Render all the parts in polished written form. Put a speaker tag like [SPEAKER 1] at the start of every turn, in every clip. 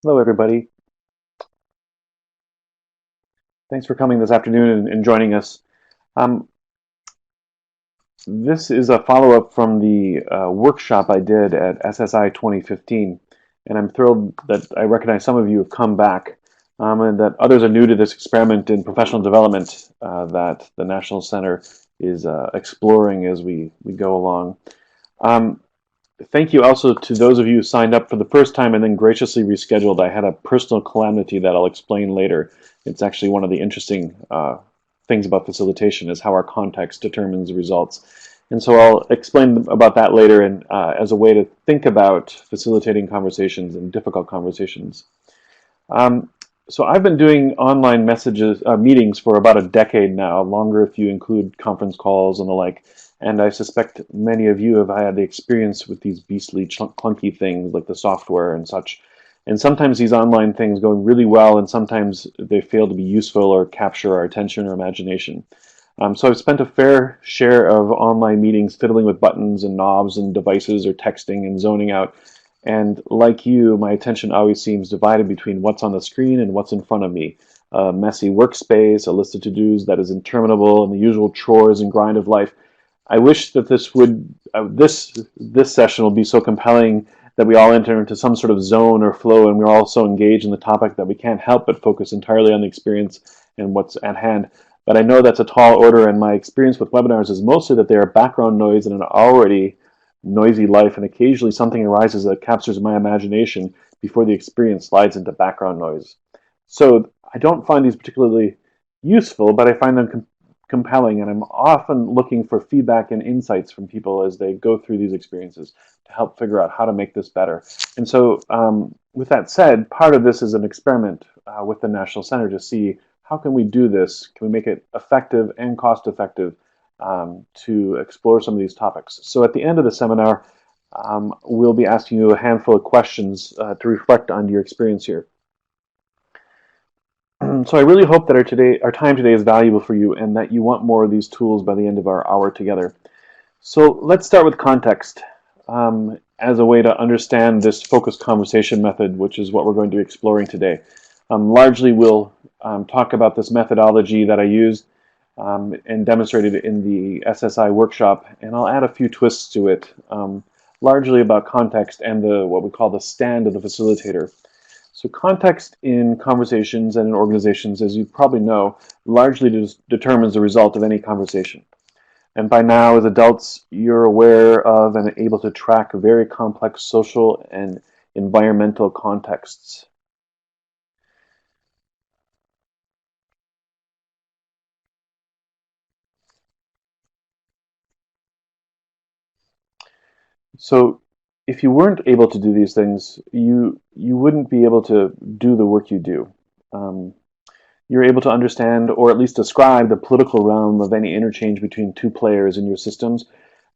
[SPEAKER 1] Hello, everybody. Thanks for coming this afternoon and joining us. Um, this is a follow-up from the workshop I did at SSI 2015, and I'm thrilled that I recognize some of you have come back, and that others are new to this experiment in professional development that the National Center is exploring as we go along. Um, Thank you also to those of you who signed up for the first time and then graciously rescheduled. I had a personal calamity that I'll explain later. It's actually one of the interesting things about facilitation is how our context determines the results. And so I'll explain about that later and as a way to think about facilitating conversations and difficult conversations. Um, so I've been doing online meetings for about a decade now, longer if you include conference calls and the like. And I suspect many of you have had the experience with these beastly clunky things like the software and such. And sometimes these online things go really well, and sometimes they fail to be useful or capture our attention or imagination. So I've spent a fair share of online meetings fiddling with buttons and knobs and devices or texting and zoning out. And like you, my attention always seems divided between what's on the screen and what's in front of me. A messy workspace, a list of to-dos that is interminable, and the usual chores and grind of life. I wish that this session will be so compelling that we all enter into some sort of zone or flow, and we're all so engaged in the topic that we can't help but focus entirely on the experience and what's at hand. But I know that's a tall order, and my experience with webinars is mostly that they are background noise in an already noisy life, and occasionally something arises that captures my imagination before the experience slides into background noise. So I don't find these particularly useful, but I find them compelling, and I'm often looking for feedback and insights from people as they go through these experiences to help figure out how to make this better. And so, with that said, part of this is an experiment with the National Center to see how can we do this? Can we make it effective and cost effective to explore some of these topics? So at the end of the seminar, we'll be asking you a handful of questions to reflect on your experience here. So I really hope that our time today is valuable for you and that you want more of these tools by the end of our hour together. So let's start with context as a way to understand this focused conversation method, which is what we're going to be exploring today. Largely, we'll talk about this methodology that I used and demonstrated in the SSI workshop, and I'll add a few twists to it, largely about context and what we call the stand of the facilitator. So context in conversations and in organizations, as you probably know, largely determines the result of any conversation. And by now, as adults, you're aware of and able to track very complex social and environmental contexts. So if you weren't able to do these things, you wouldn't be able to do the work you do. Um, you're able to understand or at least describe the political realm of any interchange between two players in your systems.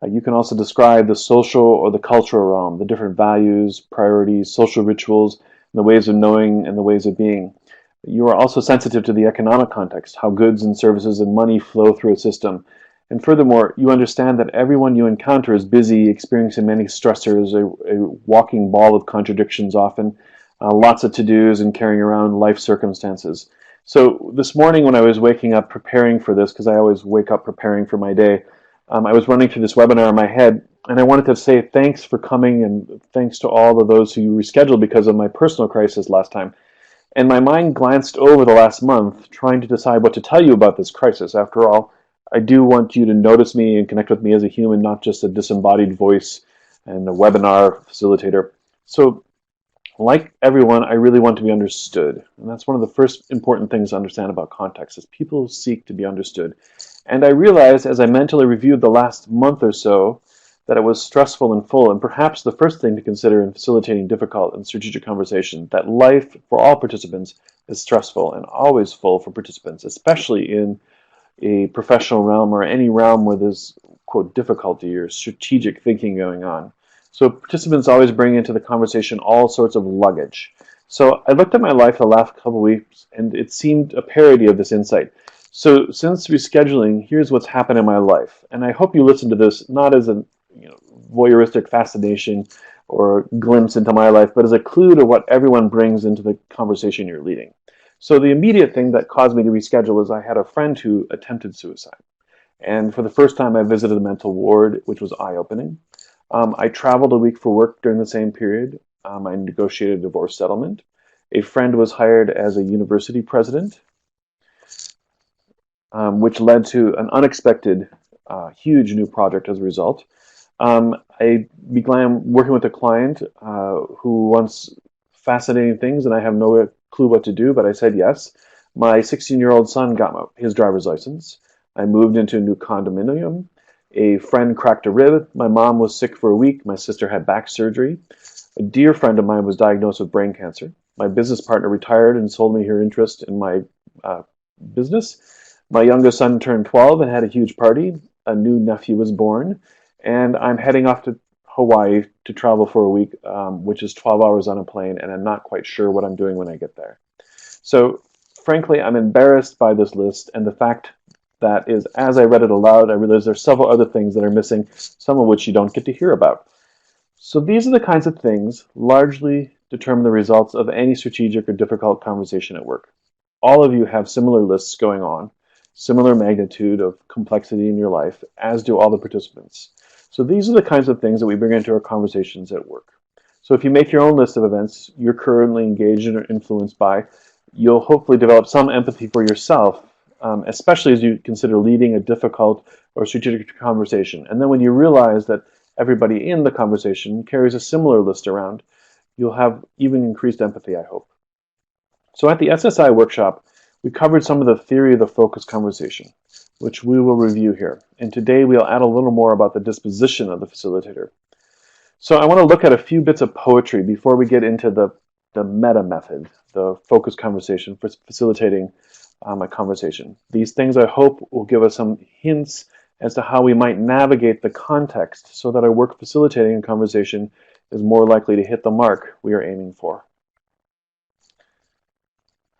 [SPEAKER 1] You can also describe the social or the cultural realm, the different values, priorities, social rituals, the ways of knowing and the ways of being. You are also sensitive to the economic context, how goods and services and money flow through a system. And furthermore, you understand that everyone you encounter is busy, experiencing many stressors, a walking ball of contradictions often, lots of to-dos and carrying around life circumstances. So this morning when I was waking up preparing for this, because I always wake up preparing for my day, I was running through this webinar in my head, and I wanted to say thanks for coming and thanks to all of those who rescheduled because of my personal crisis last time. And my mind glanced over the last month, trying to decide what to tell you about this crisis. After all, I do want you to notice me and connect with me as a human, not just a disembodied voice and a webinar facilitator. So, like everyone, I really want to be understood. And that's one of the first important things to understand about context, is people seek to be understood. And I realized as I mentally reviewed the last month or so that it was stressful and full, and perhaps the first thing to consider in facilitating difficult and strategic conversation, that life for all participants is stressful and always full for participants, especially in a professional realm or any realm where there's, quote, difficulty or strategic thinking going on. So participants always bring into the conversation all sorts of luggage. So I looked at my life the last couple of weeks, and it seemed a parody of this insight. So since rescheduling, here's what's happened in my life. And I hope you listen to this not as a voyeuristic fascination or a glimpse into my life, but as a clue to what everyone brings into the conversation you're leading. So the immediate thing that caused me to reschedule was I had a friend who attempted suicide. And for the first time, I visited a mental ward, which was eye-opening. I traveled a week for work during the same period. I negotiated a divorce settlement. A friend was hired as a university president, which led to an unexpected, huge new project as a result. I began working with a client who wants fascinating things, and I have no clue what to do, but I said yes. My 16-year-old son got his driver's license. I moved into a new condominium. A friend cracked a rib. My mom was sick for a week. My sister had back surgery. A dear friend of mine was diagnosed with brain cancer. My business partner retired and sold me her interest in my business. My youngest son turned 12 and had a huge party. A new nephew was born. And I'm heading off to Hawaii to travel for a week, which is 12 hours on a plane, and I'm not quite sure what I'm doing when I get there. So, frankly, I'm embarrassed by this list, and the fact that is, as I read it aloud, I realized there's several other things that are missing, some of which you don't get to hear about. So these are the kinds of things largely determine the results of any strategic or difficult conversation at work. All of you have similar lists going on, similar magnitude of complexity in your life, as do all the participants. So these are the kinds of things that we bring into our conversations at work. So if you make your own list of events you're currently engaged in or influenced by, you'll hopefully develop some empathy for yourself, especially as you consider leading a difficult or strategic conversation. And then when you realize that everybody in the conversation carries a similar list around, you'll have even increased empathy, I hope. So at the SSI workshop, we covered some of the theory of the focused conversation, which we will review here. And today we'll add a little more about the disposition of the facilitator. So I want to look at a few bits of poetry before we get into the meta method, the focused conversation for facilitating a conversation. These things, I hope, will give us some hints as to how we might navigate the context so that our work facilitating a conversation is more likely to hit the mark we are aiming for.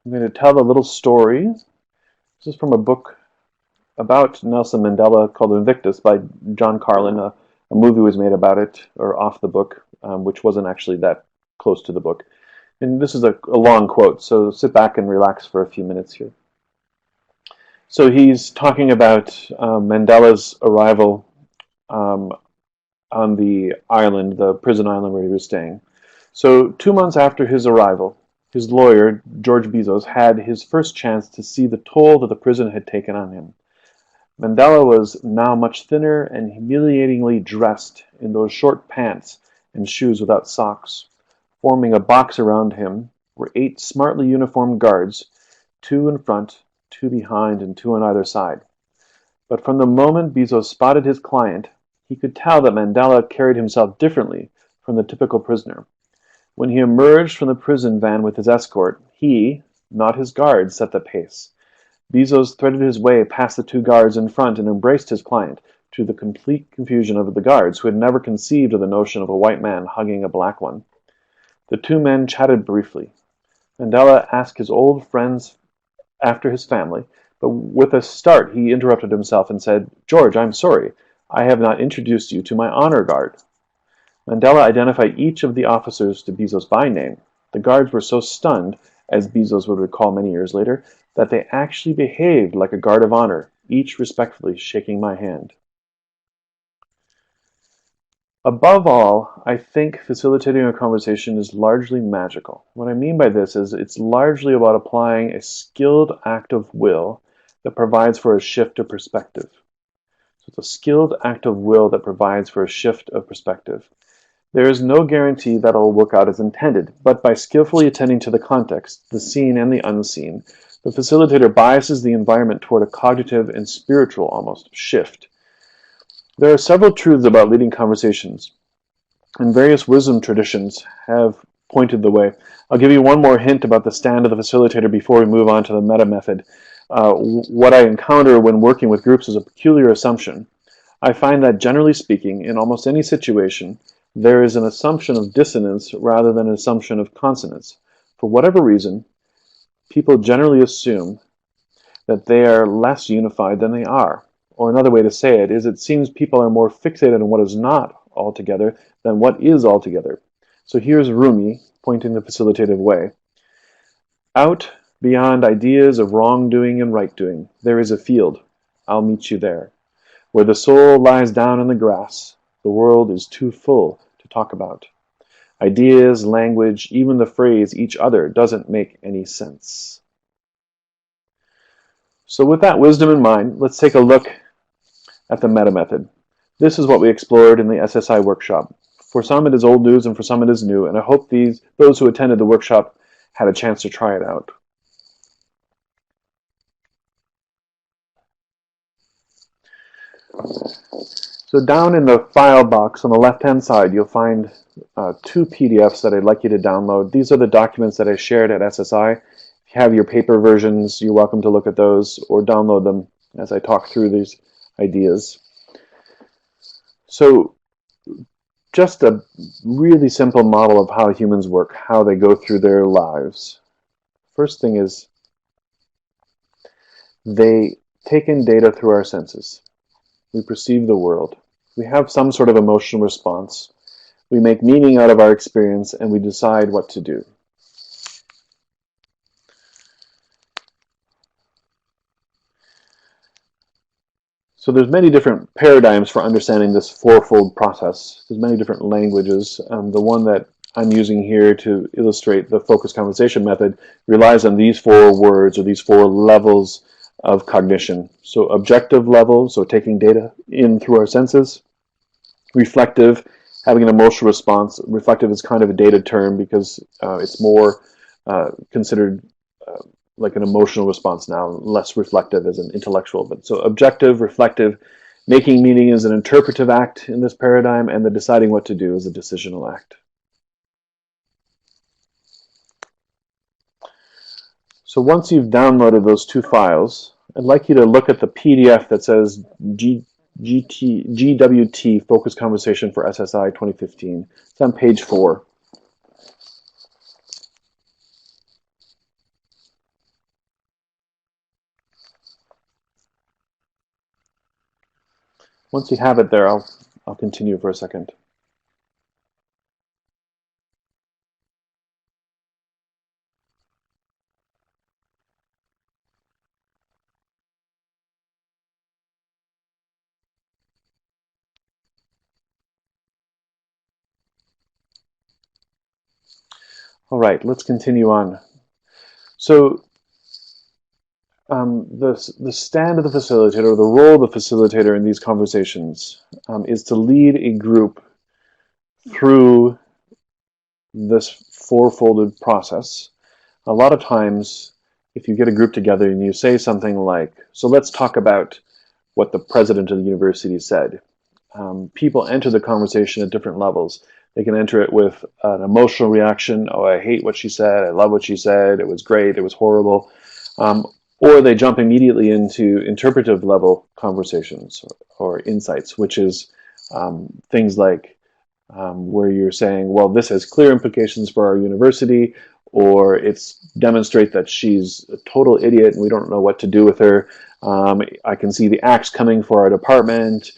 [SPEAKER 1] I'm going to tell a little story. This is from a book about Nelson Mandela called Invictus by John Carlin. A movie was made about it, or off the book, which wasn't actually that close to the book. And this is a long quote, so sit back and relax for a few minutes here. So he's talking about Mandela's arrival on the island, the prison island where he was staying. So 2 months after his arrival, his lawyer, George Bizos, had his first chance to see the toll that the prison had taken on him. Mandela was now much thinner and humiliatingly dressed in those short pants and shoes without socks. Forming a box around him were 8 smartly uniformed guards, 2 in front, 2 behind, and 2 on either side. But from the moment Bizos spotted his client, he could tell that Mandela carried himself differently from the typical prisoner. When he emerged from the prison van with his escort, he, not his guards, set the pace. Bizos threaded his way past the 2 guards in front and embraced his client, to the complete confusion of the guards, who had never conceived of the notion of a white man hugging a black one. The 2 men chatted briefly. Mandela asked his old friends after his family, but with a start he interrupted himself and said, "George, I'm sorry, I have not introduced you to my honor guard." Mandela identified each of the officers to Bizos by name. The guards were so stunned, as Bizos would recall many years later, that they actually behaved like a guard of honor, each respectfully shaking my hand. Above all, I think facilitating a conversation is largely magical. What I mean by this is it's largely about applying a skilled act of will that provides for a shift of perspective. So it's a skilled act of will that provides for a shift of perspective. There is no guarantee that it will work out as intended, but by skillfully attending to the context, the seen and the unseen, the facilitator biases the environment toward a cognitive and spiritual, almost, shift. There are several truths about leading conversations, and various wisdom traditions have pointed the way. I'll give you one more hint about the stand of the facilitator before we move on to the meta method. What I encounter when working with groups is a peculiar assumption. I find that, generally speaking, in almost any situation, there is an assumption of dissonance rather than an assumption of consonance. For whatever reason, people generally assume that they are less unified than they are. Or another way to say it is, it seems people are more fixated on what is not altogether, then what is altogether? So here's Rumi pointing the facilitative way. Out beyond ideas of wrongdoing and right-doing, there is a field. I'll meet you there. Where the soul lies down in the grass, the world is too full to talk about. Ideas, language, even the phrase each other doesn't make any sense. So with that wisdom in mind, let's take a look at the meta method. This is what we explored in the SSI workshop. For some it is old news and for some it is new, and I hope those who attended the workshop had a chance to try it out. So down in the file box on the left-hand side, you'll find 2 PDFs that I'd like you to download. These are the documents that I shared at SSI. If you have your paper versions, you're welcome to look at those or download them as I talk through these ideas. So just a really simple model of how humans work, how they go through their lives. First thing is they take in data through our senses. We perceive the world. We have some sort of emotional response. We make meaning out of our experience and we decide what to do. So there's many different paradigms for understanding this fourfold process. There's many different languages. The one that I'm using here to illustrate the focused conversation method relies on these 4 words or these 4 levels of cognition. So objective level, so taking data in through our senses. Reflective, having an emotional response. Reflective is kind of a dated term because it's more considered like an emotional response now, less reflective as an intellectual. But so objective, reflective, making meaning is an interpretive act in this paradigm, and the deciding what to do is a decisional act. So once you've downloaded those 2 files, I'd like you to look at the PDF that says GWT Focused Conversation for SSI 2015. It's on page 4. Once you have it there, I'll continue for a second. All right, let's continue on. So the stand of the facilitator, or the role of the facilitator in these conversations is to lead a group through this fourfolded process. A lot of times, if you get a group together and you say something like, so let's talk about what the president of the university said. People enter the conversation at different levels. They can enter it with an emotional reaction. Oh, I hate what she said. I love what she said. It was great. It was horrible. Or they jump immediately into interpretive level conversations or insights, which is things like where you're saying, well, this has clear implications for our university, or it's demonstrate that she's a total idiot and we don't know what to do with her. I can see the axe coming for our department.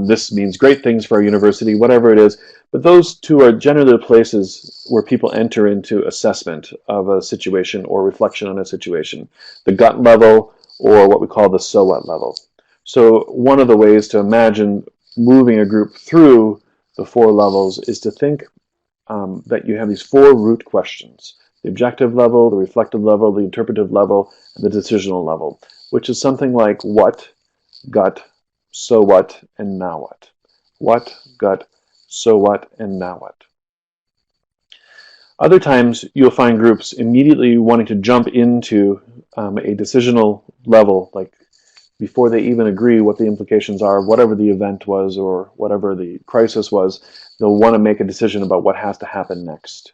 [SPEAKER 1] This means great things for our university, whatever it is. But those 2 are generally the places where people enter into assessment of a situation or reflection on a situation. The gut level, or what we call the so what level. So one of the ways to imagine moving a group through the 4 levels is to think that you have these 4 root questions: the objective level, the reflective level, the interpretive level, and the decisional level, which is something like what, gut, so what, and now what. What, gut, so what, and now what. Other times you'll find groups immediately wanting to jump into a decisional level, like before they even agree what the implications are, whatever the event was or whatever the crisis was, they'll want to make a decision about what has to happen next.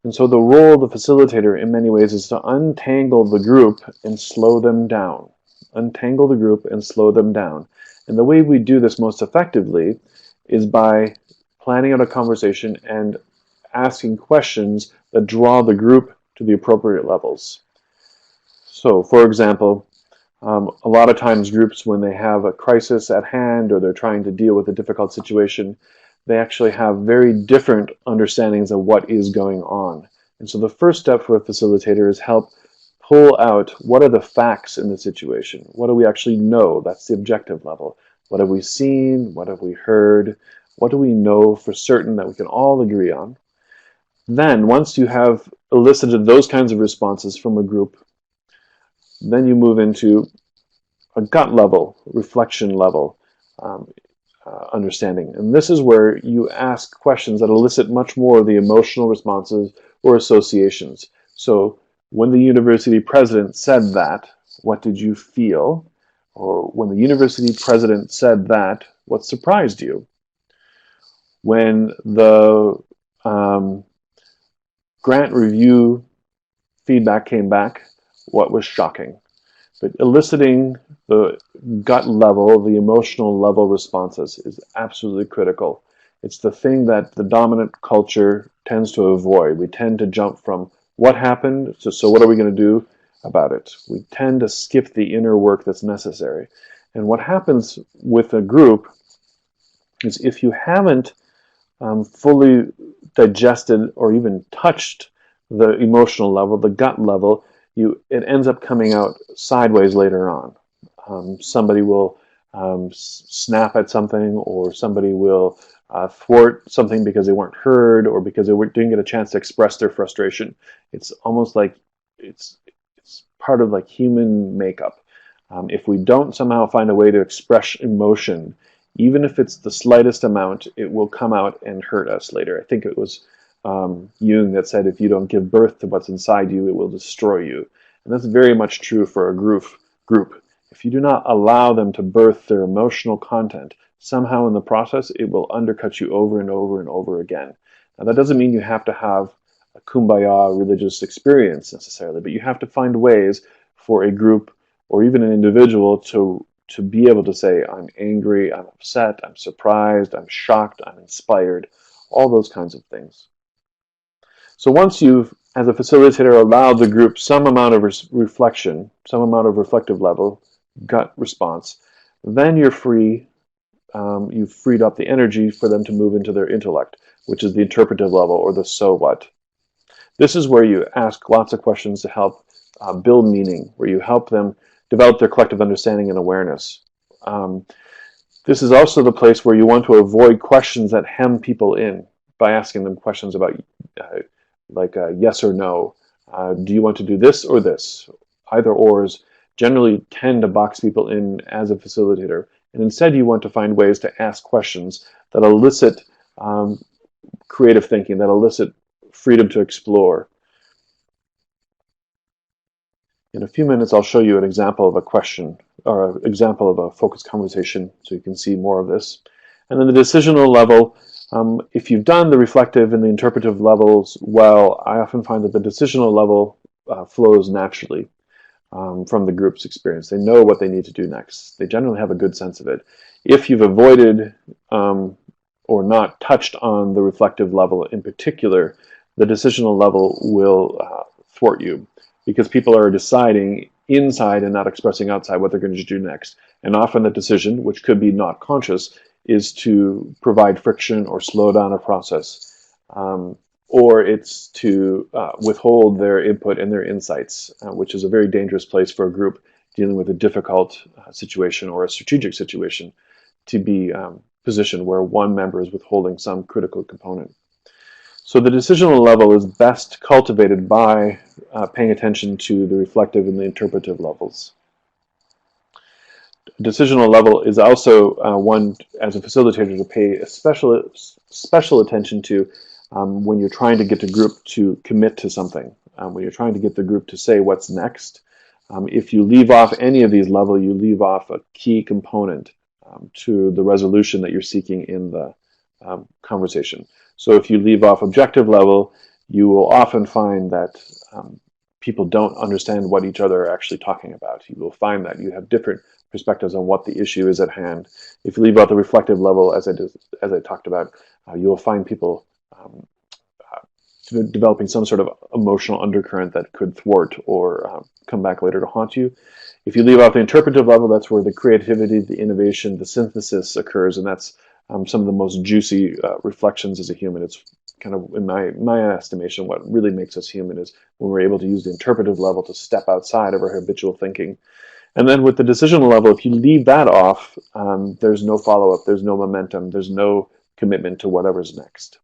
[SPEAKER 1] And so the role of the facilitator in many ways is to untangle the group and slow them down. Untangle the group and slow them down. And the way we do this most effectively is by planning out a conversation and asking questions that draw the group to the appropriate levels. So, for example, A lot of times groups, when they have a crisis at hand or they're trying to deal with a difficult situation, they actually have very different understandings of what is going on. And so the first step for a facilitator is help pull out what are the facts in the situation. What do we actually know? That's the objective level. What have we seen? What have we heard? What do we know for certain that we can all agree on? Then, once you have elicited those kinds of responses from a group, then you move into a gut level, reflection level um, understanding. And this is where you ask questions that elicit much more of the emotional responses or associations. So, when the university president said that, what did you feel? Or when the university president said that, what surprised you? When the grant review feedback came back, what was shocking? But eliciting the gut level, the emotional level responses is absolutely critical. It's the thing that the dominant culture tends to avoid. We tend to jump from what happened to so what are we going to do about it? We tend to skip the inner work that's necessary. And what happens with a group is if you haven't fully digested or even touched the emotional level, the gut level, it ends up coming out sideways later on. Somebody will snap at something, or somebody will thwart something because they weren't heard or because they didn't get a chance to express their frustration. It's almost like it's part of like human makeup. If we don't somehow find a way to express emotion, even if it's the slightest amount, it will come out and hurt us later. I think it was Jung that said, if you don't give birth to what's inside you, it will destroy you. And that's very much true for a group. If you do not allow them to birth their emotional content, somehow in the process, it will undercut you over and over and over again. Now, that doesn't mean you have to have a kumbaya religious experience necessarily, but you have to find ways for a group or even an individual to be able to say, I'm angry, I'm upset, I'm surprised, I'm shocked, I'm inspired, all those kinds of things. So once you've, as a facilitator, allowed the group some amount of reflection, some amount of reflective level, gut response, then you're free. You've freed up the energy for them to move into their intellect, which is the interpretive level, or the so what. This is where you ask lots of questions to help build meaning, where you help them develop their collective understanding and awareness. This is also the place where you want to avoid questions that hem people in by asking them questions about yes or no. Do you want to do this or this? Either ors generally tend to box people in as a facilitator. And instead you want to find ways to ask questions that elicit creative thinking, that elicit freedom to explore. In a few minutes, I'll show you an example of a question or an example of a focused conversation so you can see more of this. And then the decisional level, if you've done the reflective and the interpretive levels well, I often find that the decisional level flows naturally from the group's experience. They know what they need to do next. They generally have a good sense of it. If you've avoided or not touched on the reflective level in particular, the decisional level will thwart you, because people are deciding inside and not expressing outside what they're going to do next. And often the decision, which could be not conscious, is to provide friction or slow down a process, or it's to withhold their input and their insights, which is a very dangerous place for a group dealing with a difficult situation or a strategic situation, to be positioned where one member is withholding some critical component. So the decisional level is best cultivated by paying attention to the reflective and the interpretive levels. Decisional level is also one, as a facilitator, to pay special attention to when you're trying to get the group to commit to something, when you're trying to get the group to say what's next. If you leave off any of these levels, you leave off a key component to the resolution that you're seeking in the conversation. So if you leave off objective level, you will often find that people don't understand what each other are actually talking about. You will find that you have different perspectives on what the issue is at hand. If you leave out the reflective level, as I talked about, you will find people developing some sort of emotional undercurrent that could thwart or come back later to haunt you. If you leave out the interpretive level, that's where the creativity, the innovation, the synthesis occurs, and that's some of the most juicy reflections as a human. It's kind of, in my estimation, what really makes us human is when we're able to use the interpretive level to step outside of our habitual thinking. And then with the decisional level, if you leave that off, there's no follow-up, there's no momentum, there's no commitment to whatever's next.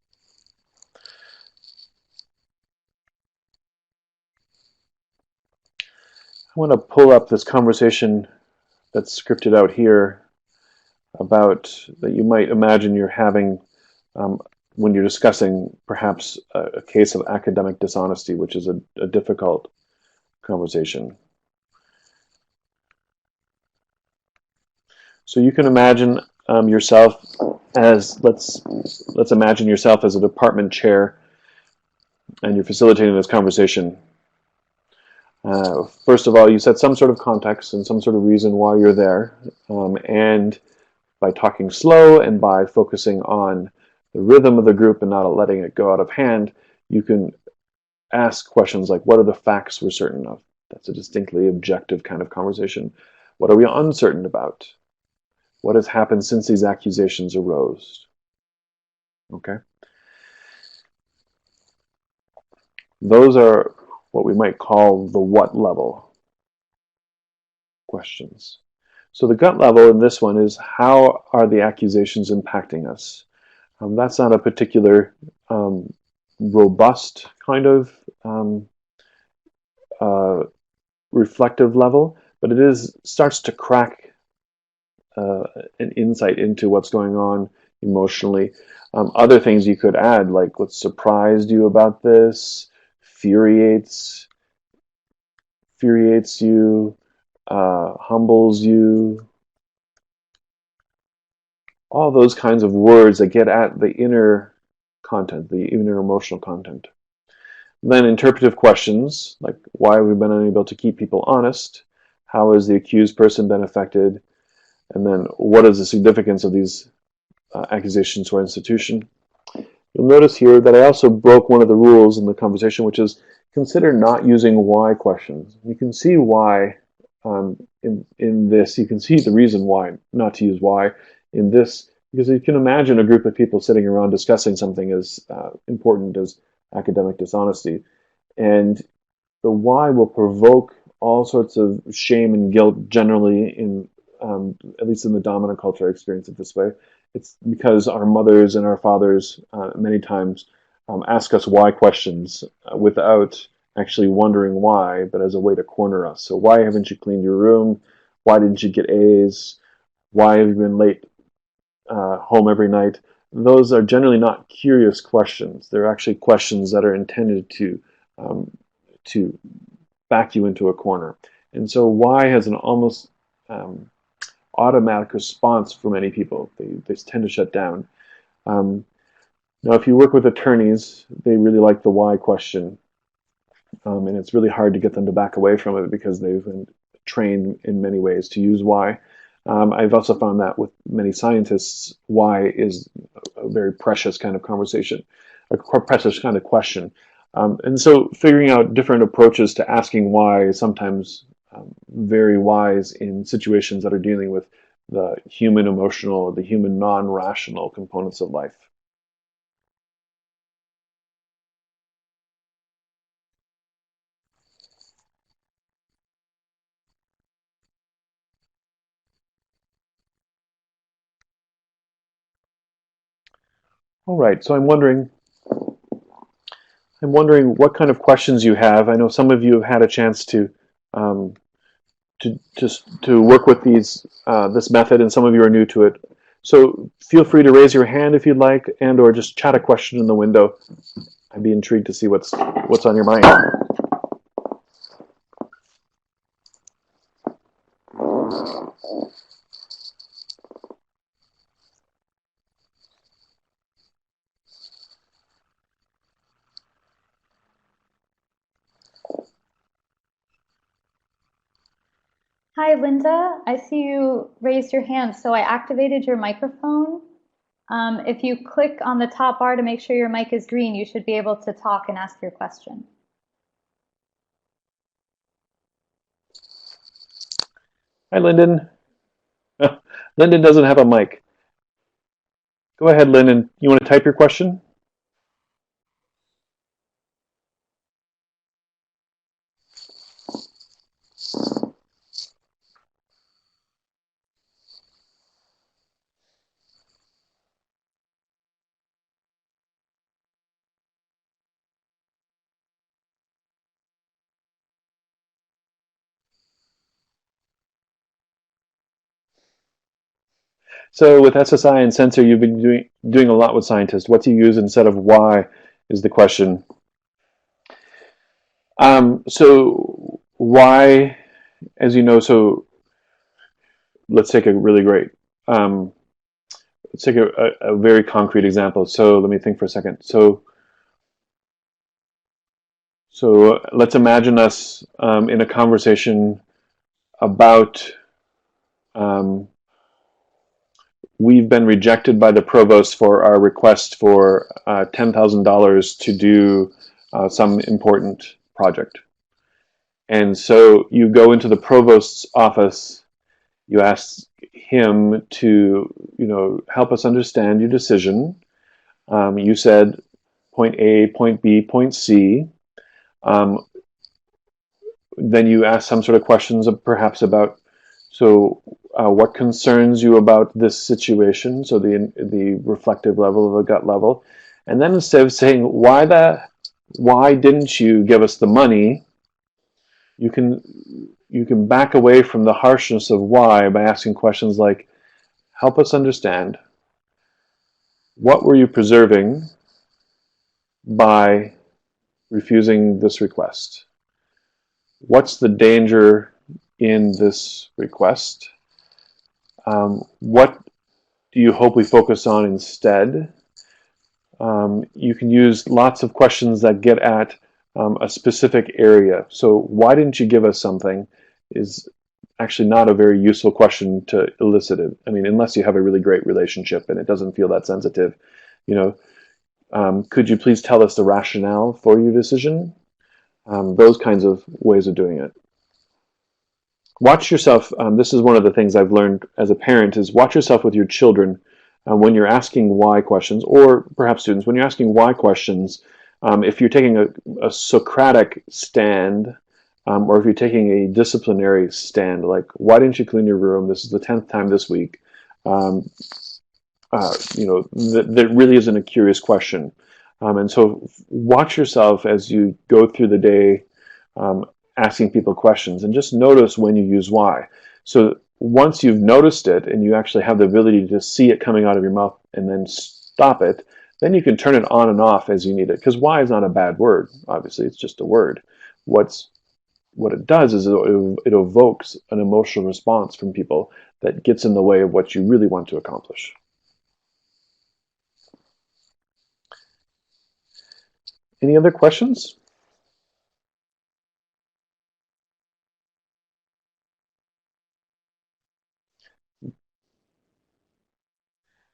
[SPEAKER 1] I want to pull up this conversation that's scripted out here about that you might imagine you're having when you're discussing perhaps a case of academic dishonesty, which is a difficult conversation. So you can imagine yourself as, let's imagine yourself as a department chair, and you're facilitating this conversation. First of all, you set some sort of context and some sort of reason why you're there, and by talking slow and by focusing on the rhythm of the group and not letting it go out of hand, you can ask questions like, what are the facts we're certain of? That's a distinctly objective kind of conversation. What are we uncertain about? What has happened since these accusations arose? Okay. Those are what we might call the what level questions. So the gut level in this one is, how are the accusations impacting us? That's not a particular robust kind of reflective level, but it starts to crack an insight into what's going on emotionally. Other things you could add, like what surprised you about this, infuriates you, humbles you, all those kinds of words that get at the inner content, the inner emotional content. Then interpretive questions, like why have we been unable to keep people honest? How has the accused person been affected? And then what is the significance of these accusations to our institution? You'll notice here that I also broke one of the rules in the conversation, which is consider not using why questions. You can see why in this. You can see the reason why not to use why in this, because you can imagine a group of people sitting around discussing something as important as academic dishonesty, and the why will provoke all sorts of shame and guilt generally in at least in the dominant culture I experience it this way. It's because our mothers and our fathers many times ask us why questions without actually wondering why, but as a way to corner us. So why haven't you cleaned your room? Why didn't you get A's? Why have you been late home every night? Those are generally not curious questions. They're actually questions that are intended to back you into a corner. And so why has an almost automatic response for many people. They tend to shut down. Now, if you work with attorneys, they really like the why question, and it's really hard to get them to back away from it because they've been trained in many ways to use why. I've also found that with many scientists, why is a very precious kind of conversation, a precious kind of question. And so figuring out different approaches to asking why is sometimes very wise in situations that are dealing with the human emotional, the human non-rational components of life. All right, so I'm wondering what kind of questions you have. I know some of you have had a chance to work with this method, and some of you are new to it. So feel free to raise your hand if you'd like, and/or just chat a question in the window. I'd be intrigued to see what's on your mind.
[SPEAKER 2] Hi, Linda. I see you raised your hand, so I activated your microphone. If you click on the top bar to make sure your mic is green, you should be able to talk and ask your question.
[SPEAKER 1] Hi, Lyndon. Lyndon doesn't have a mic. Go ahead, Lyndon. You want to type your question? So with SSI and sensor, you've been doing a lot with scientists. What do you use instead of why is the question. So why, as you know, so let's take a really great, um, let's take a very concrete example. So let me think for a second. So let's imagine us in a conversation about um, we've been rejected by the provost for our request for $10,000 to do some important project. And so you go into the provost's office, you ask him to, help us understand your decision. You said point A, point B, point C. Um, then you ask some sort of questions perhaps about, so what concerns you about this situation? So the reflective level, the gut level, and then instead of saying why didn't you give us the money, you can back away from the harshness of why by asking questions like, help us understand, what were you preserving by refusing this request? What's the danger in this request? What do you hope we focus on instead? You can use lots of questions that get at a specific area. So why didn't you give us something is actually not a very useful question to elicit it. I mean, unless you have a really great relationship and it doesn't feel that sensitive, you know, could you please tell us the rationale for your decision? Those kinds of ways of doing it. Watch yourself. This is one of the things I've learned as a parent is watch yourself with your children when you're asking why questions, or perhaps students, when you're asking why questions, if you're taking a Socratic stand, or if you're taking a disciplinary stand, like, why didn't you clean your room? This is the 10th time this week. That really isn't a curious question. And so watch yourself as you go through the day asking people questions, and just notice when you use why. So once you've noticed it and you actually have the ability to see it coming out of your mouth and then stop it, then you can turn it on and off as you need it. Because why is not a bad word. Obviously, it's just a word. What it does is it evokes an emotional response from people that gets in the way of what you really want to accomplish. Any other questions?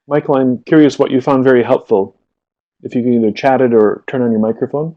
[SPEAKER 1] Michael, I'm curious what you found very helpful. If you can either chat it or turn on your microphone.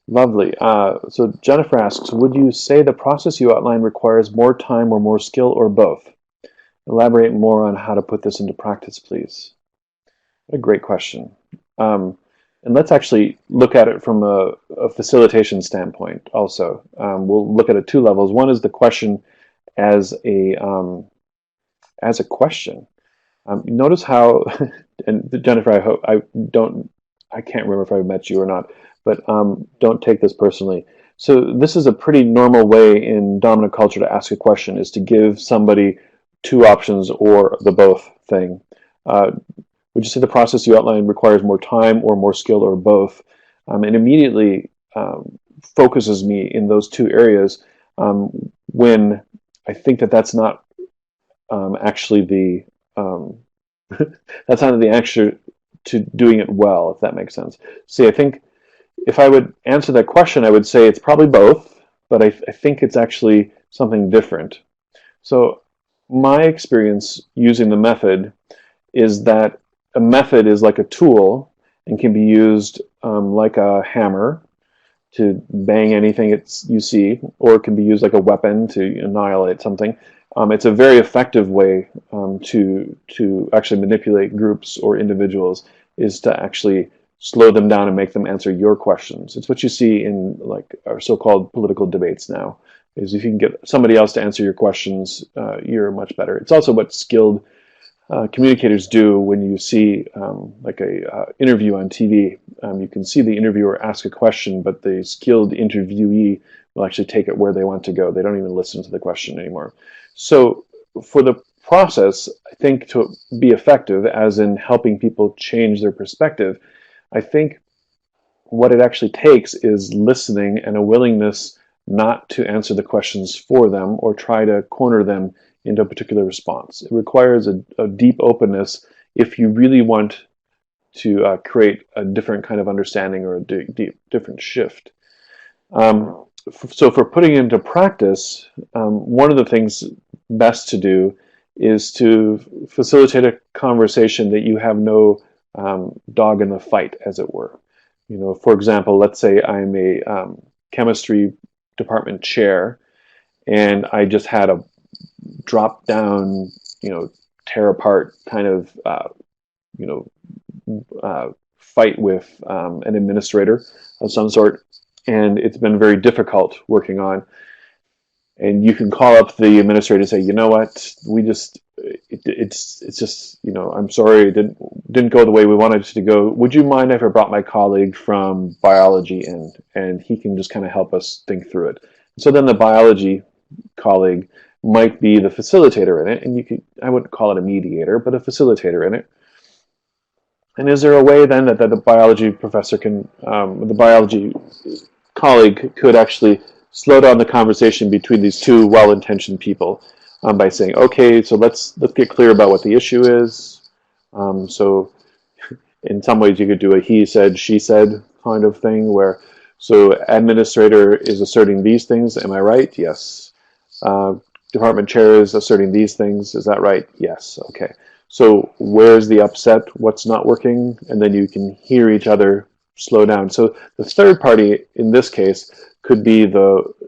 [SPEAKER 1] Lovely. So Jennifer asks, would you say the process you outlined requires more time or more skill or both? Elaborate more on how to put this into practice, please. What a great question. And let's actually look at it from a facilitation standpoint also. We'll look at it two levels. One is the question as a question. Notice how, and Jennifer, I hope I can't remember if I met you or not, but don't take this personally. So this is a pretty normal way in dominant culture to ask a question, is to give somebody two options or the both thing. Would you say the process you outlined requires more time or more skill or both? And immediately focuses me in those two areas when I think that that's not actually the that's not the answer to doing it well, if that makes sense. See, I think if I would answer that question, I would say it's probably both, but I think it's actually something different. So my experience using the method is that a method is like a tool and can be used like a hammer to bang anything you see, or it can be used like a weapon to annihilate something. It's a very effective way to actually manipulate groups or individuals, is to actually slow them down and make them answer your questions. It's what you see in like our so-called political debates now, is if you can get somebody else to answer your questions, you're much better. It's also what skilled communicators do when you see like a interview on TV. You can see the interviewer ask a question, but the skilled interviewee will actually take it where they want to go. They don't even listen to the question anymore. So for the process, I think, to be effective, as in helping people change their perspective, I think what it actually takes is listening and a willingness not to answer the questions for them or try to corner them into a particular response. It requires a deep openness if you really want to create a different kind of understanding or a different shift. So for putting into practice, one of the things best to do is to facilitate a conversation that you have no dog in the fight, as it were. You know, for example, let's say I'm a chemistry department chair, and I just had a drop down, tear apart kind of, fight with an administrator of some sort, and it's been very difficult working on. And you can call up the administrator and say, you know what, it's just, I'm sorry, it didn't go the way we wanted it to go. Would you mind if I brought my colleague from biology in, and he can just kind of help us think through it. So then the biology colleague might be the facilitator in it, and I wouldn't call it a mediator, but a facilitator in it. And is there a way then that the biology professor the biology colleague could actually slow down the conversation between these two well-intentioned people by saying, okay, so let's get clear about what the issue is. So in some ways you could do a he said, she said kind of thing, where so administrator is asserting these things, am I right? Yes. Department chair is asserting these things, is that right? Yes. Okay. So where's the upset? What's not working? And then you can hear each other slow down. So the third party in this case could be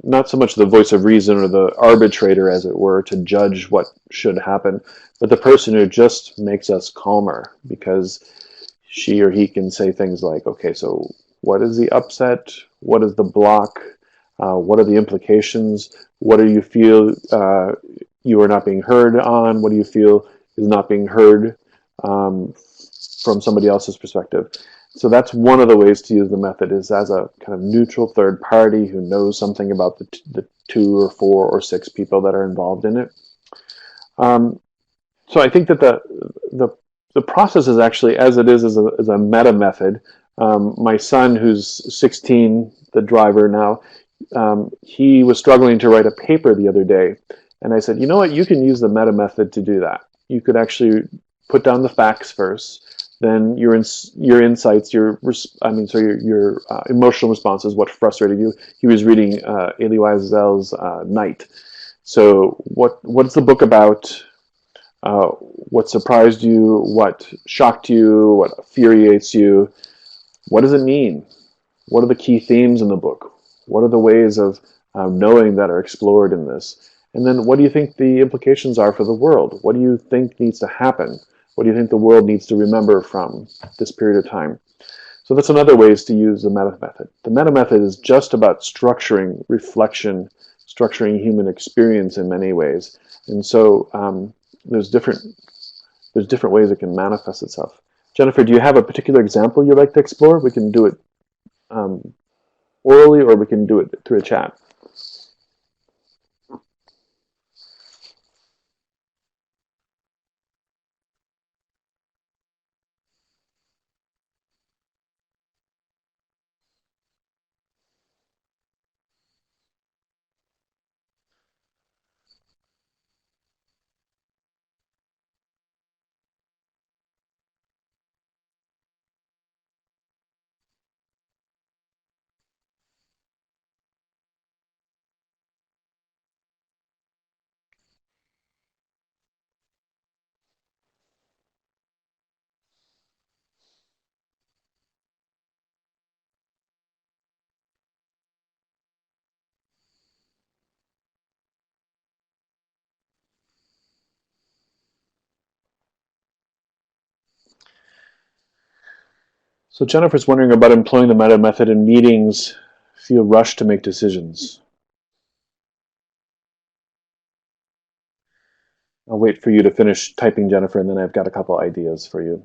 [SPEAKER 1] not so much the voice of reason or the arbitrator, as it were, to judge what should happen, but the person who just makes us calmer, because she or he can say things like, okay, so what is the upset? What is the block? What are the implications? What do you feel you are not being heard on? What do you feel is not being heard from somebody else's perspective? So that's one of the ways to use the method, is as a kind of neutral third party who knows something about the 2 or 4 or 6 people that are involved in it. So I think that the process is actually, as it is a meta method. My son, who's 16, the driver now, he was struggling to write a paper the other day, and I said, you know what, you can use the meta method to do that. You could actually put down the facts first, then your insights, your emotional responses, what frustrated you. He was reading Elie Wiesel's Night. So what's the book about? What surprised you? What shocked you? What infuriates you? What does it mean? What are the key themes in the book? What are the ways of knowing that are explored in this? And then what do you think the implications are for the world? What do you think needs to happen? What do you think the world needs to remember from this period of time? So that's another way to use the meta method. The meta method is just about structuring reflection structuring human experience in many ways. And so there's different ways it can manifest itself. Jennifer, do you have a particular example you'd like to explore? We can do it orally, or we can do it through a chat. So Jennifer's wondering about employing the meta method in meetings. Feel rushed to make decisions. I'll wait for you to finish typing, Jennifer, and then I've got a couple ideas for you.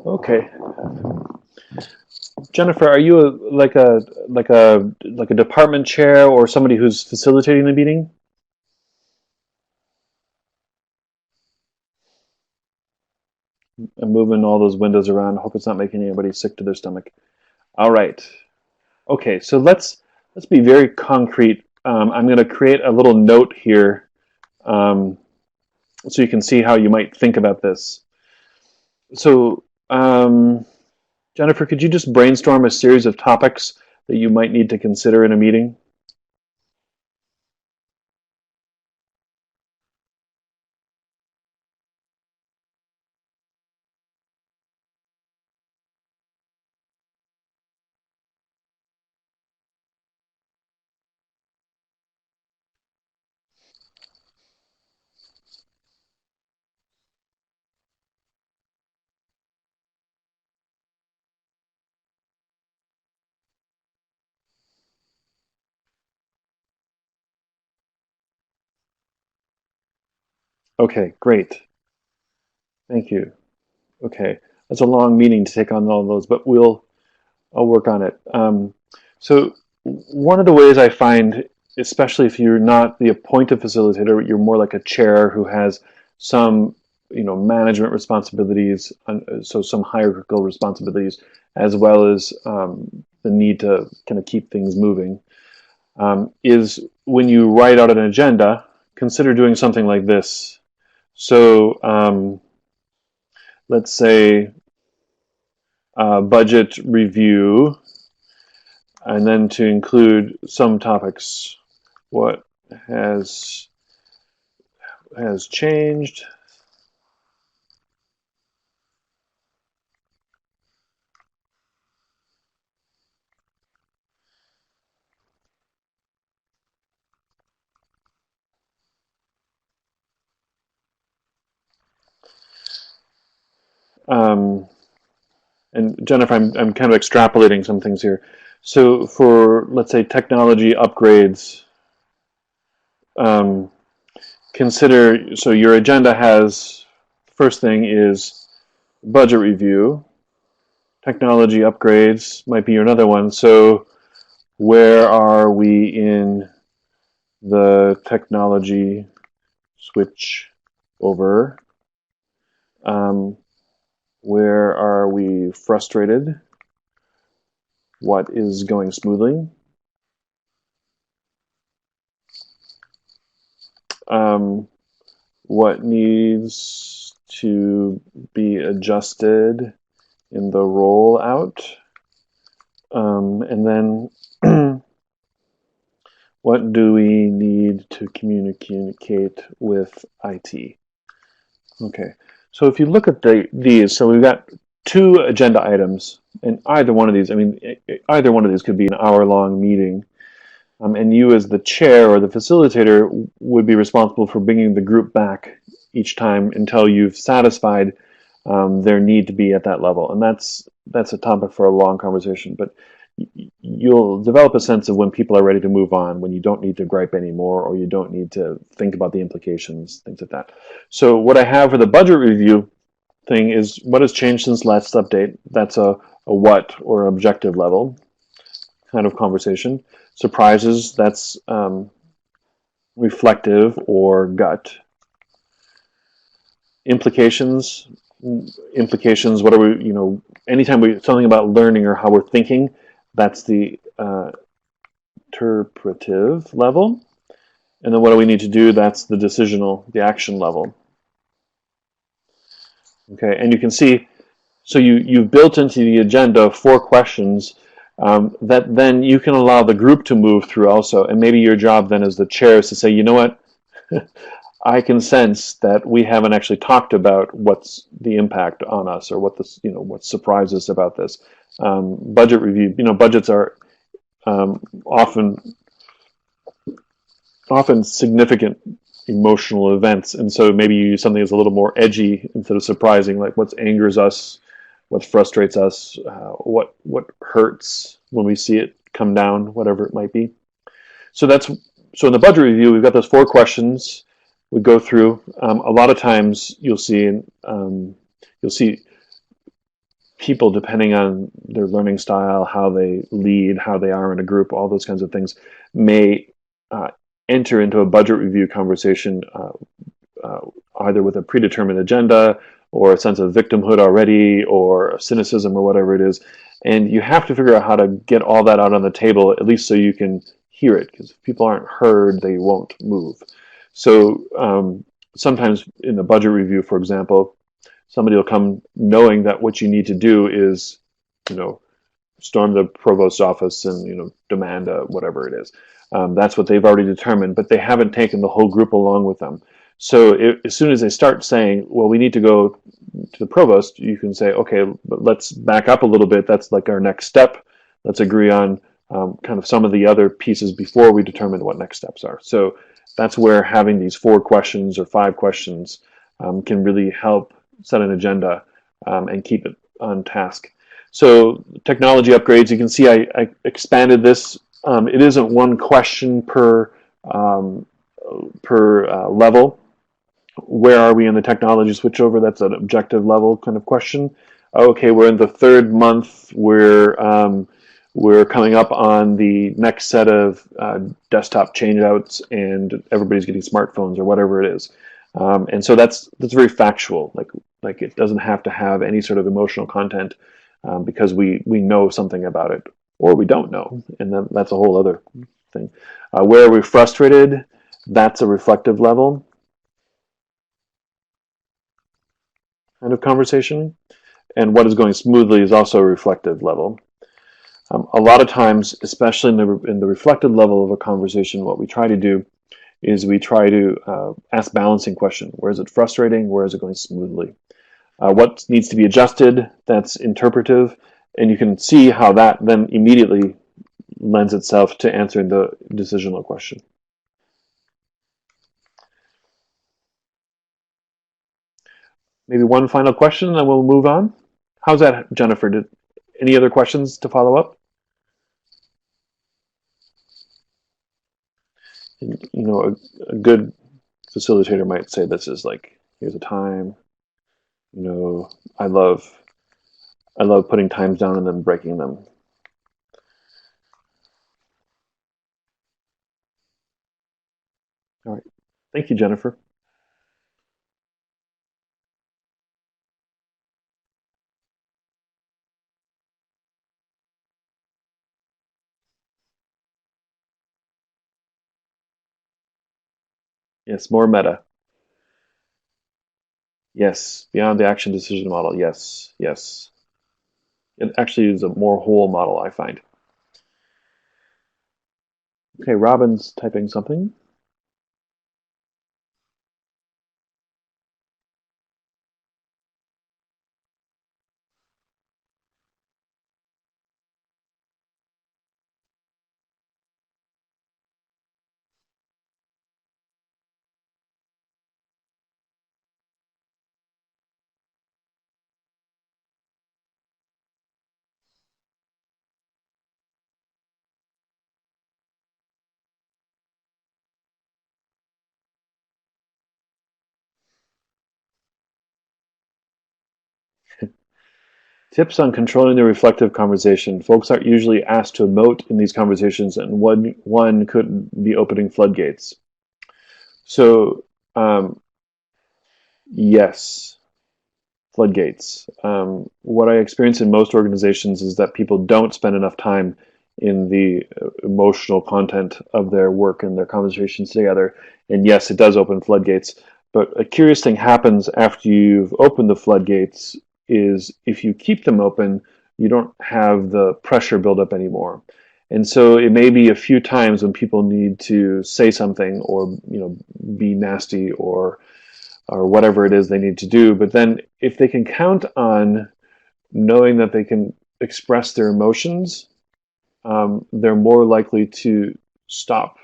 [SPEAKER 1] Okay. Jennifer, are you like a department chair or somebody who's facilitating the meeting? I'm moving all those windows around. I hope it's not making anybody sick to their stomach. All right. Okay, so let's be very concrete. I'm going to create a little note here so you can see how you might think about this. So, Jennifer, could you just brainstorm a series of topics that you might need to consider in a meeting? Okay, great. Thank you. Okay, that's a long meeting to take on all those, but I'll work on it. So one of the ways I find, especially if you're not the appointed facilitator, you're more like a chair who has some, management responsibilities, so some hierarchical responsibilities, as well as the need to kind of keep things moving, is when you write out an agenda, consider doing something like this. So let's say budget review, and then to include some topics. What has changed? And Jennifer, I'm kind of extrapolating some things here. So for, let's say, technology upgrades, consider, so your agenda has, first thing is budget review. Technology upgrades might be another one. So where are we in the technology switch over? Where are we frustrated? What is going smoothly? What needs to be adjusted in the rollout? And then What do we need to communicate with IT? Okay, so if you look at these, so we've got two agenda items, and either one of these, I mean, either one of these could be an hour-long meeting, and you as the chair or the facilitator would be responsible for bringing the group back each time until you've satisfied their need to be at that level, and that's a topic for a long conversation, but you'll develop a sense of when people are ready to move on, when you don't need to gripe anymore, or you don't need to think about the implications, things like that. So what I have for the budget review thing is what has changed since last update. That's a what or objective level kind of conversation. Surprises, that's reflective or gut. Implications, what are we, anytime something about learning or how we're thinking, that's the interpretive level. And then what do we need to do? That's the decisional, the action level. Okay, and you can see, so you've built into the agenda 4 questions that then you can allow the group to move through also. And maybe your job then as the chair is to say, you know what, I can sense that we haven't actually talked about what's the impact on us or what surprises us about this. Budget review, budgets are often significant emotional events, and so maybe you use something that's a little more edgy instead of surprising, like what angers us, what frustrates us, what hurts when we see it come down, whatever it might be. So in the budget review, we've got those 4 questions we go through. A lot of times you'll see people, depending on their learning style, how they lead, how they are in a group, all those kinds of things, may enter into a budget review conversation either with a predetermined agenda or a sense of victimhood already or cynicism or whatever it is. And you have to figure out how to get all that out on the table, at least so you can hear it, because if people aren't heard, they won't move. So sometimes in the budget review, for example, somebody will come knowing that what you need to do is, storm the provost's office and, demand whatever it is. That's what they've already determined, but they haven't taken the whole group along with them. So as soon as they start saying, well, we need to go to the provost, you can say, okay, but let's back up a little bit. That's like our next step. Let's agree on kind of some of the other pieces before we determine what next steps are. So that's where having these 4 questions or 5 questions can really help set an agenda and keep it on task. So technology upgrades, you can see I expanded this. It isn't 1 question per level. Where are we in the technology switchover? That's an objective level kind of question. Okay, we're in the 3rd month. We're coming up on the next set of desktop changeouts, and everybody's getting smartphones or whatever it is. And so that's very factual. Like it doesn't have to have any sort of emotional content because we know something about it, or we don't know, and then that's a whole other thing. Where are we frustrated? That's a reflective level kind of conversation. And what is going smoothly is also a reflective level. A lot of times, especially in the reflective level of a conversation, what we try to do is we try to ask balancing question. Where is it frustrating? Where is it going smoothly? What needs to be adjusted? That's interpretive. And you can see how that then immediately lends itself to answering the decisional question. Maybe one final question, and then we'll move on. How's that, Jennifer? Any other questions to follow up? A good facilitator might say this is like, here's a time. I love putting times down and then breaking them. All right. Thank you, Jennifer. Yes, more meta. Yes, beyond the action decision model. Yes, yes. It actually is a more whole model, I find. Okay, Robin's typing something. Tips on controlling the reflective conversation. Folks aren't usually asked to emote in these conversations, and one could be opening floodgates. So, yes, floodgates. What I experience in most organizations is that people don't spend enough time in the emotional content of their work and their conversations together. And yes, it does open floodgates. But a curious thing happens after you've opened the floodgates is if you keep them open, you don't have the pressure build up anymore. And so it may be a few times when people need to say something or be nasty or whatever it is they need to do. But then if they can count on knowing that they can express their emotions, they're more likely to stop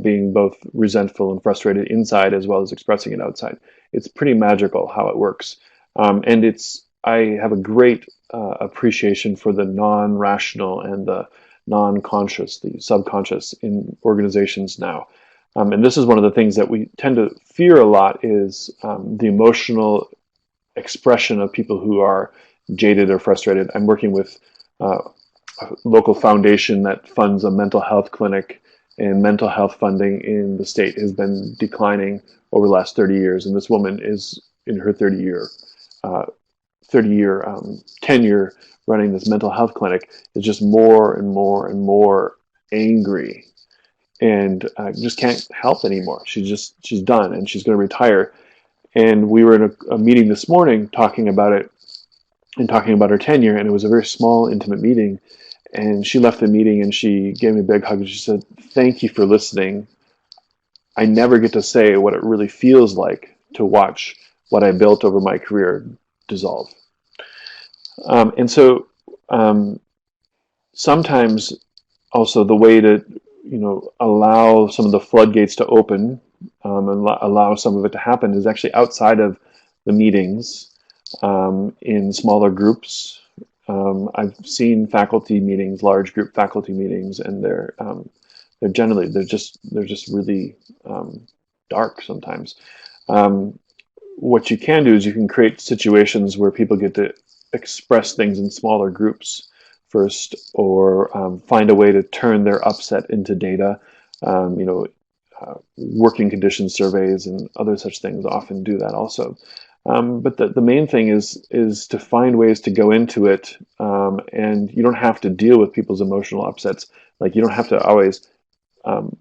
[SPEAKER 1] being both resentful and frustrated inside as well as expressing it outside. It's pretty magical how it works. And I have a great appreciation for the non-rational and the non-conscious, the subconscious in organizations now. And this is one of the things that we tend to fear a lot is the emotional expression of people who are jaded or frustrated. I'm working with a local foundation that funds a mental health clinic, and mental health funding in the state has been declining over the last 30 years. And this woman is in her 30-year tenure running this mental health clinic is just more and more and more angry and just can't help anymore. She's done and she's going to retire. And we were in a meeting this morning talking about it and talking about her tenure, and it was a very small, intimate meeting. And she left the meeting and she gave me a big hug and she said, "Thank you for listening. I never get to say what it really feels like to watch what I built over my career dissolve." And so sometimes also the way to allow some of the floodgates to open and allow some of it to happen is actually outside of the meetings, in smaller groups. I've seen faculty meetings, large group faculty meetings, and they're just really dark sometimes. What you can do is you can create situations where people get to express things in smaller groups first, or find a way to turn their upset into data. Working condition surveys and other such things often do that also. But the main thing is to find ways to go into it, and you don't have to deal with people's emotional upsets. Like, you don't have to always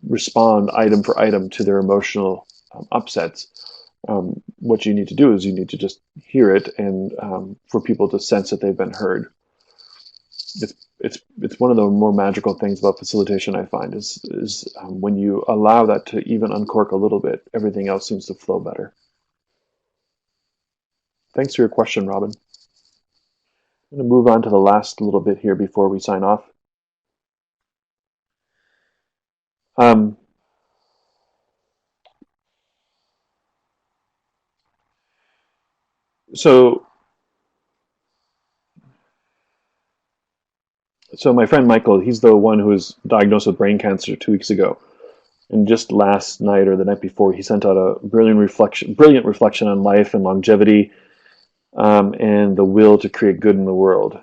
[SPEAKER 1] respond item for item to their emotional upsets. What you need to do is you need to just hear it, and for people to sense that they've been heard. It's one of the more magical things about facilitation, I find, is when you allow that to even uncork a little bit, everything else seems to flow better. Thanks for your question, Robin. I'm going to move on to the last little bit here before we sign off. Um, so my friend Michael, he's the one who was diagnosed with brain cancer 2 weeks ago. And just last night or the night before, he sent out a brilliant reflection on life and longevity, and the will to create good in the world.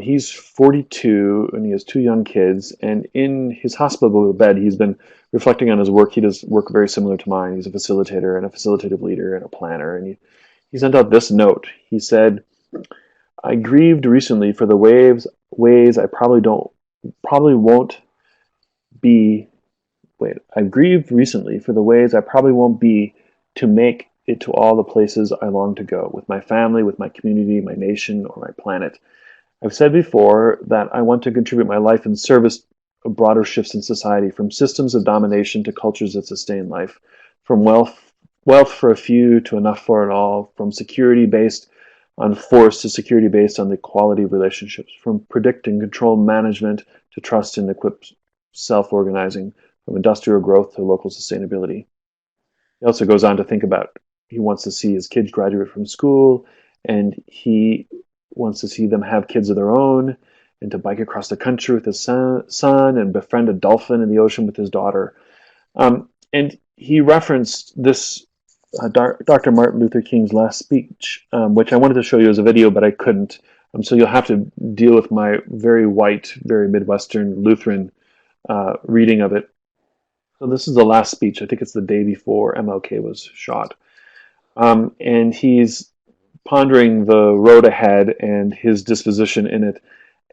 [SPEAKER 1] He's 42 and he has 2 young kids. And in his hospital bed, he's been reflecting on his work. He does work very similar to mine. He's a facilitator and a facilitative leader and a planner. And he sent out this note. He said, "I grieved recently for the ways I probably won't be. Wait, I grieved recently for the ways I probably won't be to make it to all the places I long to go, with my family, with my community, my nation, or my planet. I've said before that I want to contribute my life in service broader shifts in society, from systems of domination to cultures that sustain life, from wealth for a few to enough for it all, from security based on force to security based on the quality of relationships, from predict and control management to trust and equip self-organizing, from industrial growth to local sustainability. He also goes on to think about he wants to see his kids graduate from school, and he wants to see them have kids of their own, and to bike across the country with his son and befriend a dolphin in the ocean with his daughter. And he referenced this Dr. Martin Luther King's last speech, which I wanted to show you as a video, but I couldn't. So you'll have to deal with my very white, very Midwestern Lutheran reading of it. So this is the last speech. I think it's the day before MLK was shot. And he's pondering the road ahead and his disposition in it.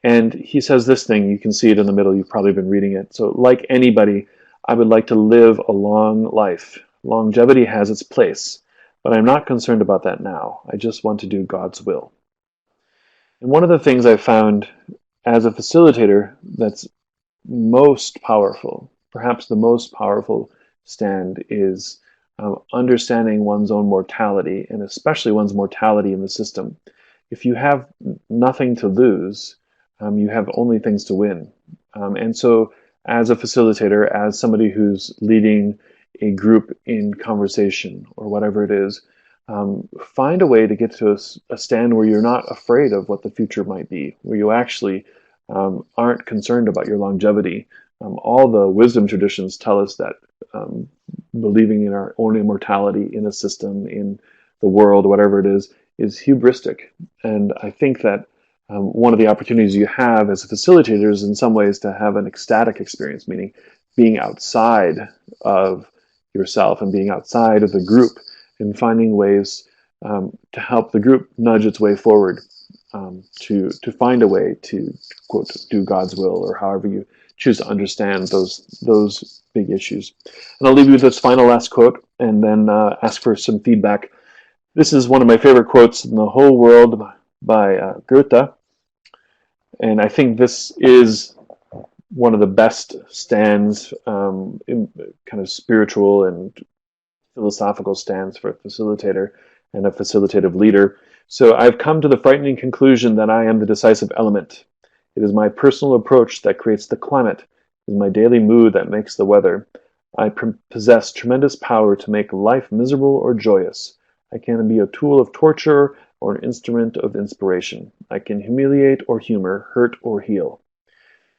[SPEAKER 1] And he says this thing, you can see it in the middle, you've probably been reading it. So, like anybody, I would like to live a long life. Longevity has its place, but I'm not concerned about that now. I just want to do God's will. And one of the things I found as a facilitator that's most powerful, perhaps the most powerful stand, is understanding one's own mortality, and especially one's mortality in the system. If you have nothing to lose, you have only things to win. And so as a facilitator, as somebody who's leading a group in conversation or whatever it is, find a way to get to a stand where you're not afraid of what the future might be, where you actually aren't concerned about your longevity. All the wisdom traditions tell us that believing in our own immortality in a system, in the world, whatever it is hubristic. And I think that one of the opportunities you have as a facilitator is in some ways to have an ecstatic experience, meaning being outside of yourself and being outside of the group and finding ways to help the group nudge its way forward, to find a way to, quote, do God's will, or however you choose to understand those big issues. And I'll leave you with this final last quote and then ask for some feedback. This is one of my favorite quotes in the whole world by Goethe. And I think this is one of the best stands, in kind of spiritual and philosophical stands for a facilitator and a facilitative leader. So I've come to the frightening conclusion that I am the decisive element. It is my personal approach that creates the climate. It is my daily mood that makes the weather. I possess tremendous power to make life miserable or joyous. I can be a tool of torture or an instrument of inspiration. I can humiliate or humor, hurt or heal.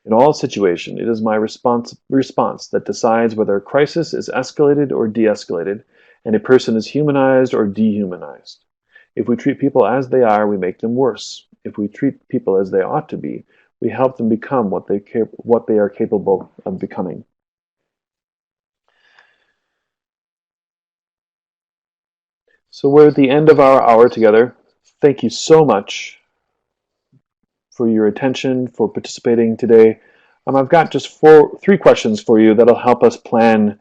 [SPEAKER 1] In all situations, it is my response that decides whether a crisis is escalated or de-escalated, and a person is humanized or dehumanized. If we treat people as they are, we make them worse. If we treat people as they ought to be, we help them become what they are capable of becoming. So we're at the end of our hour together. Thank you so much for your attention, for participating today. I've got just three questions for you that'll help us plan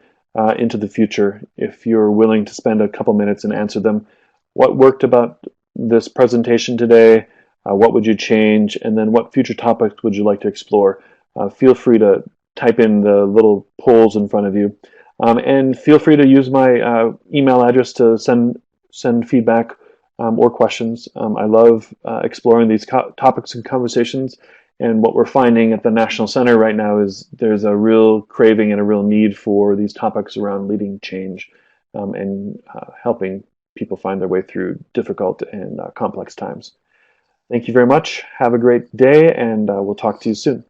[SPEAKER 1] into the future, if you're willing to spend a couple minutes and answer them. What worked about this presentation today? What would you change? And then what future topics would you like to explore? Feel free to type in the little polls in front of you. And feel free to use my email address to send feedback or questions. I love exploring these topics and conversations. And what we're finding at the National Center right now is there's a real craving and a real need for these topics around leading change and helping people find their way through difficult and complex times. Thank you very much. Have a great day, and we'll talk to you soon.